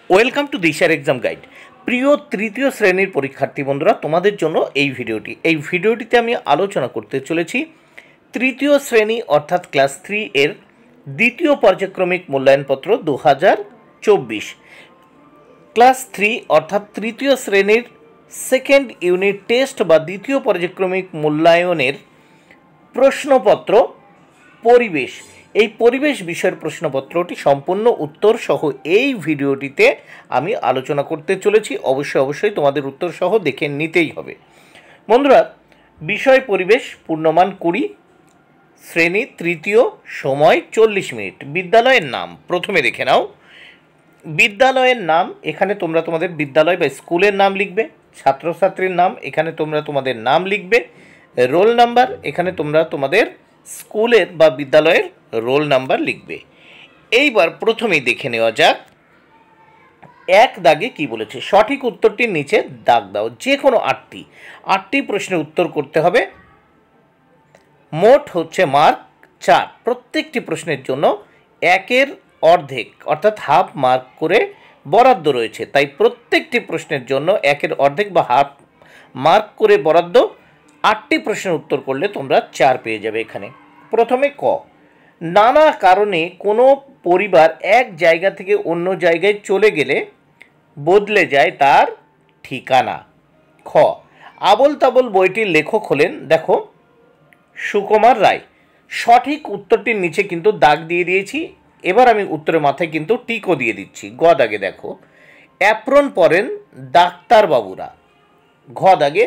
Welcome to দিশার exam guide. প্রিয় তৃতীয় শ্রেণীর পরীক্ষার্থী বন্ধুরা, তোমাদের জন্য এই ভিডিওটিতে আমি আলোচনা করতে চলেছি তৃতীয় শ্রেণী অর্থাৎ ক্লাস 3 এর দ্বিতীয় পর্যায়ক্রমিক মূল্যায়নপত্র 2024। ক্লাস 3 অর্থাৎ তৃতীয় শ্রেণীর সেকেন্ড ইউনিট টেস্ট বা দ্বিতীয় পর্যায়ক্রমিক মূল্যায়নের প্রশ্নপত্র পরিবেশ, এই পরিবেশ বিষয়ের প্রশ্নপত্রটি সম্পূর্ণ উত্তর সহ এই ভিডিওটিতে আমি আলোচনা করতে চলেছি। অবশ্যই তোমাদের উত্তর সহ দেখে নিতেই হবে। বন্ধুরা, বিষয় পরিবেশ, পূর্ণমান 20, শ্রেণী তৃতীয়, সময় 40 মিনিট। বিদ্যালয়ের নাম প্রথমে দেখে নাও। বিদ্যালয়ের নাম, এখানে তোমরা তোমাদের বিদ্যালয় বা স্কুলের নাম লিখবে। ছাত্রছাত্রীর নাম, এখানে তোমরা তোমাদের নাম লিখবে। রোল নাম্বার, এখানে তোমরা তোমাদের স্কুলের বা বিদ্যালয়ের রোল নাম্বার লিখবে। এইবার প্রথমেই দেখে নেওয়া যাক এক দাগে কি বলেছে। সঠিক উত্তরটির নিচে দাগ দাও। যে কোনো আটটি প্রশ্নের উত্তর করতে হবে। মোট হচ্ছে মার্ক 4। প্রত্যেকটি প্রশ্নের জন্য 1-এর অর্ধেক অর্থাৎ হাফ মার্ক করে বরাদ্দ রয়েছে। তাই প্রত্যেকটি প্রশ্নের জন্য 1-এর অর্ধেক বা হাফ মার্ক করে বরাদ্দ। 8টি প্রশ্নের উত্তর করলে তোমরা 4 পেয়ে যাবে। এখানে প্রথমে ক, নানা কারণে কোনো পরিবার এক জায়গা থেকে অন্য জায়গায় চলে গেলে বদলে যায় তার ঠিকানা। খ, আবোল তাবোল বইটির লেখক হলেন, দেখো, সুকুমার রায়। সঠিক উত্তরটির নিচে কিন্তু দাগ দিয়ে দিয়েছি। এবার আমি উত্তরের মাথায় কিন্তু টিকও দিয়ে দিচ্ছি। গ দাগে দেখো, অ্যাপ্রন পরেন ডাক্তারবাবুরা। ঘ দাগে,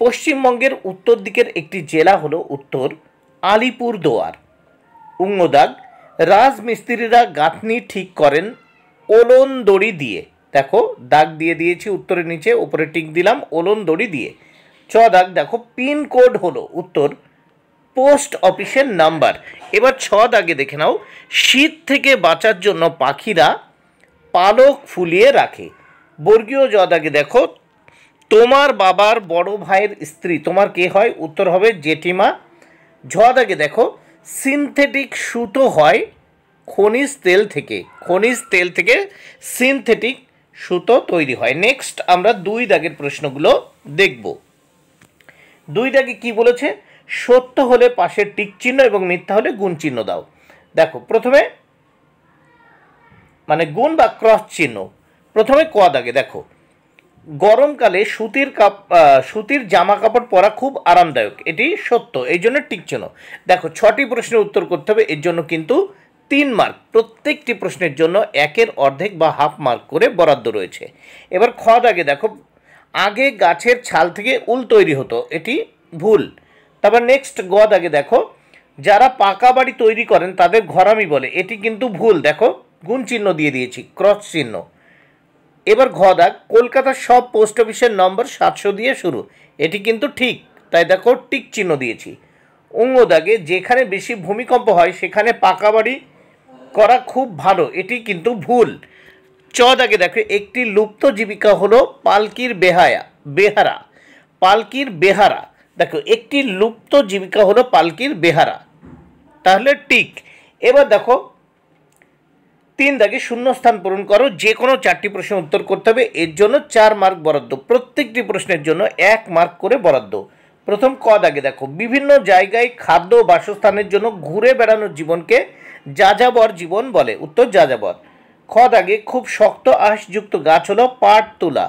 পশ্চিমবঙ্গের উত্তর দিকের একটি জেলা হলো উত্তর আলিপুরদুয়ার। দাগ, রাজমিস্ত্রিরা গাঁথনি ঠিক করেন ওলন দড়ি দিয়ে। দেখো, দাগ দিয়ে দিয়েছি উত্তরের নিচে, উপরে টিক দিলাম ওলন দড়ি দিয়ে। চ দাগ দেখো, পিনকোড হলো উত্তর পোস্ট অফিসের নাম্বার। এবার 6 দাগে দেখে নাও, শীত থেকে বাঁচার জন্য পাখিরা পালক ফুলিয়ে রাখে। বর্গীয় জ দাগে দেখো, তোমার বাবার বড় ভাইয়ের স্ত্রী তোমার কে হয়? উত্তর হবে জেঠিমা। ঝ দাগে দেখো, সিনথেটিক সুতো হয় খনিজ তেল থেকে সিনথেটিক সুতো তৈরি হয়। নেক্সট আমরা 2 দাগের প্রশ্নগুলো দেখব। 2 দাগে কি বলেছে? সত্য হলে পাশের টিক চিহ্ন এবং মিথ্যা হলে গুণ চিহ্ন দাও। দেখো, প্রথমে মানে গুণ বা ক্রস চিহ্ন। প্রথমে ক দাগে দেখো, গরমকালে সুতির জামা কাপড় পরা খুব আরামদায়ক, এটি সত্য, এই জন্য টিক চিহ্ন। দেখো, 6টি প্রশ্নের উত্তর করতে হবে, এর জন্য কিন্তু 3 মার্ক। প্রত্যেকটি প্রশ্নের জন্য 1-এর অর্ধেক বা হাফ মার্ক করে বরাদ্দ রয়েছে। এবার খ দাগে দেখো, আগে গাছের ছাল থেকে উল তৈরি হতো, এটি ভুল। তারপর নেক্সট গ দাগে দেখো, যারা পাকা বাড়ি তৈরি করেন তাদের ঘরামি বলে, এটি কিন্তু ভুল। দেখো, গুণ চিহ্ন দিয়ে দিয়েছি, ক্রস চিহ্ন। এবার ঘ দাগ, কলকাতার সব পোস্ট অফিসের নম্বর 700 দিয়ে শুরু, এটি কিন্তু ঠিক, তাই দেখো টিক চিহ্ন দিয়েছি। দাগে, যেখানে বেশি ভূমিকম্প হয় সেখানে পাকা বাড়ি করা খুব ভালো, এটি কিন্তু ভুল। চ দাগে দেখো, একটি লুপ্ত জীবিকা হলো পালকির বেহারা। পালকির বেহারা, দেখো, একটি লুপ্ত জীবিকা হলো পালকির বেহারা, তাহলে টিক। এবার দেখো 3 দাগে শূন্যস্থান পূরণ করো। যে কোনো 4টি প্রশ্নের উত্তর করতে হবে, এর জন্য 4 মার্ক বরাদ্দ। প্রত্যেকটি প্রশ্নের জন্য 1 মার্ক করে বরাদ্দ। প্রথম ক দাগে দেখো, বিভিন্ন জায়গায় খাদ্য বাসস্থানের জন্য ঘুরে বেড়ানোর জীবনকে যাযাবর জীবন বলে, উত্তর যাযাবর। খ দাগে, খুব শক্ত আঁশযুক্ত গাছ হলো পাটতুলা।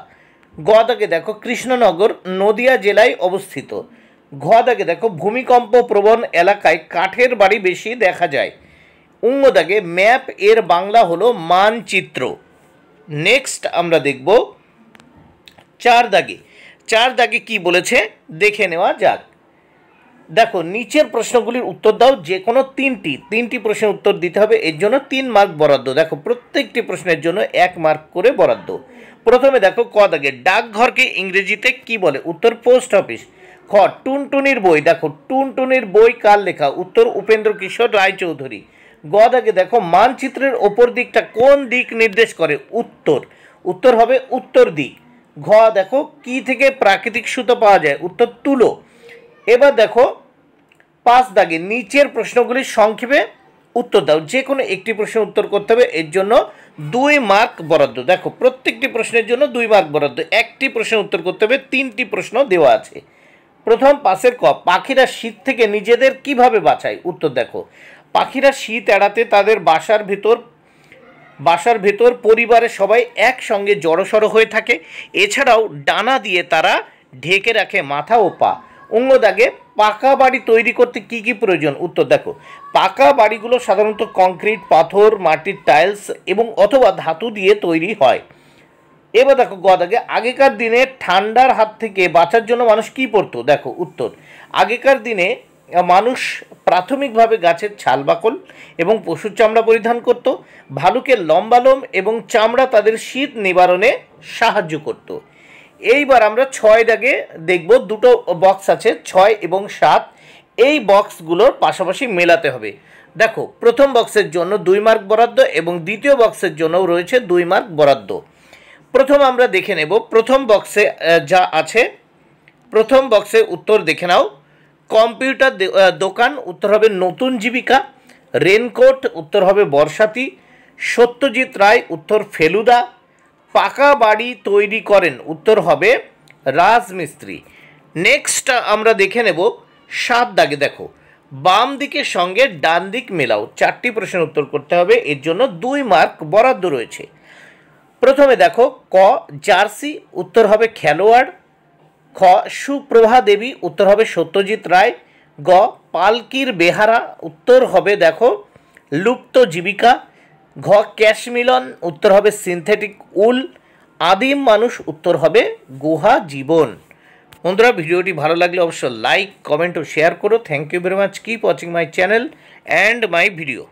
গ দাগে দেখো, কৃষ্ণনগর নদিয়া জেলায় অবস্থিত। ঘ দাগে দেখো, ভূমিকম্প প্রবণ এলাকায় কাঠের বাড়ি বেশি দেখা যায়। দাগে, ম্যাপ এর বাংলা হলো মানচিত্র। নেক্সট আমরা দেখব 4 দাগে কি বলেছে দেখে নেওয়া যাক। দেখো, নিচের প্রশ্নগুলির উত্তর দাও। যে কোনো তিনটি প্রশ্নের উত্তর দিতে হবে, এর জন্য 3 মার্ক বরাদ্দ। দেখো, প্রত্যেকটি প্রশ্নের জন্য 1 মার্ক করে বরাদ্দ। প্রথমে দেখো ক দাগে, ডাকঘরকে ইংরেজিতে কি বলে? উত্তর পোস্ট অফিস। খ, টুনটুনির বই। দেখো, টুনটুনির বই কার লেখা? উত্তর উপেন্দ্র কিশোর রায়চৌধুরী। গ দাগে দেখো, মানচিত্রের ওপর দিকটা কোন দিক নির্দেশ করে? উত্তর হবে উত্তর দিক। ঘ দেখো, কি থেকে প্রাকৃতিক সুতো পাওয়া যায়? উত্তর তুলো। এবার দেখো 5 দাগে, নিচের প্রশ্নগুলির সংক্ষেপে উত্তর দাও। যে কোনো একটি প্রশ্নের উত্তর করতে হবে, এর জন্য 2 মার্ক বরাদ্দ। দেখো প্রত্যেকটি প্রশ্নের জন্য 2 মার্ক বরাদ্দ। একটি প্রশ্নের উত্তর করতে হবে, 3টি প্রশ্ন দেওয়া আছে। প্রথম পাশের ক, পাখিরা শীত থেকে নিজেদের কিভাবে বাঁচায়? উত্তর দেখো, পাখিরা শীত এড়াতে তাদের বাসার ভেতর পরিবারের সবাই একসঙ্গে জড়সড় হয়ে থাকে। এছাড়াও ডানা দিয়ে তারা ঢেকে রাখে মাথা ও পা। দাগে পাকা বাড়ি তৈরি করতে কি কি প্রয়োজন? উত্তর দেখো, পাকা বাড়িগুলো সাধারণত কংক্রিট, পাথর, মাটির টাইলস এবং অথবা ধাতু দিয়ে তৈরি হয়। এবার দেখো দাগে আগেকার দিনে ঠান্ডার হাত থেকে বাঁচার জন্য মানুষ কি পরতো? দেখো উত্তর, আগেকার দিনে মানুষ প্রাথমিকভাবে গাছের ছাল বাকল এবং পশুর চামড়া পরিধান করত। ভালুকের লম্বা লোম এবং চামড়া তাদের শীত নিবারণে সাহায্য করত। এইবার আমরা 6 দাগে দেখব, দুটো বক্স আছে 6 এবং 7। এই বক্সগুলোর পাশাপাশি মেলাতে হবে। দেখো প্রথম বক্সের জন্য 2 মার্ক বরাদ্দ এবং দ্বিতীয় বক্সের জন্যও রয়েছে 2 মার্ক বরাদ্দ। প্রথম আমরা দেখে নেব প্রথম বক্সে যা আছে। প্রথম বক্সে উত্তর দেখে নাও। কম্পিউটার দোকান, উত্তর হবে নতুন জীবিকা। রেনকোট, উত্তর হবে বর্ষাতি। সত্যজিৎ রায়, উত্তর ফেলুদা। পাকা বাড়ি তৈরি করেন, উত্তর হবে রাজমিস্ত্রি। নেক্সট আমরা দেখে নেব 7 দাগে। দেখো বাম দিকের সঙ্গে ডান দিক মেলাও। 4টি প্রশ্নের উত্তর করতে হবে, এর জন্য 2 মার্ক বরাদ্দ রয়েছে। প্রথমে দেখো ক, জার্সি, উত্তর হবে খেলোয়াড়। খ, সুপ্রভা দেবী, উত্তর হবে সত্যজিৎ রায়। গ, পালকির বেহারা, উত্তর হবে দেখো লুপ্ত জীবিকা। ঘ, ক্যাশমিলন, উত্তর হবে সিনথেটিক উল। আদিম মানুষ, উত্তর হবে গুহা জীবন। বন্ধুরা ভিডিওটি ভালো লাগলে অবশ্যই লাইক, কমেন্ট ও শেয়ার করো। Thank you very much. Keep watching my channel and my video.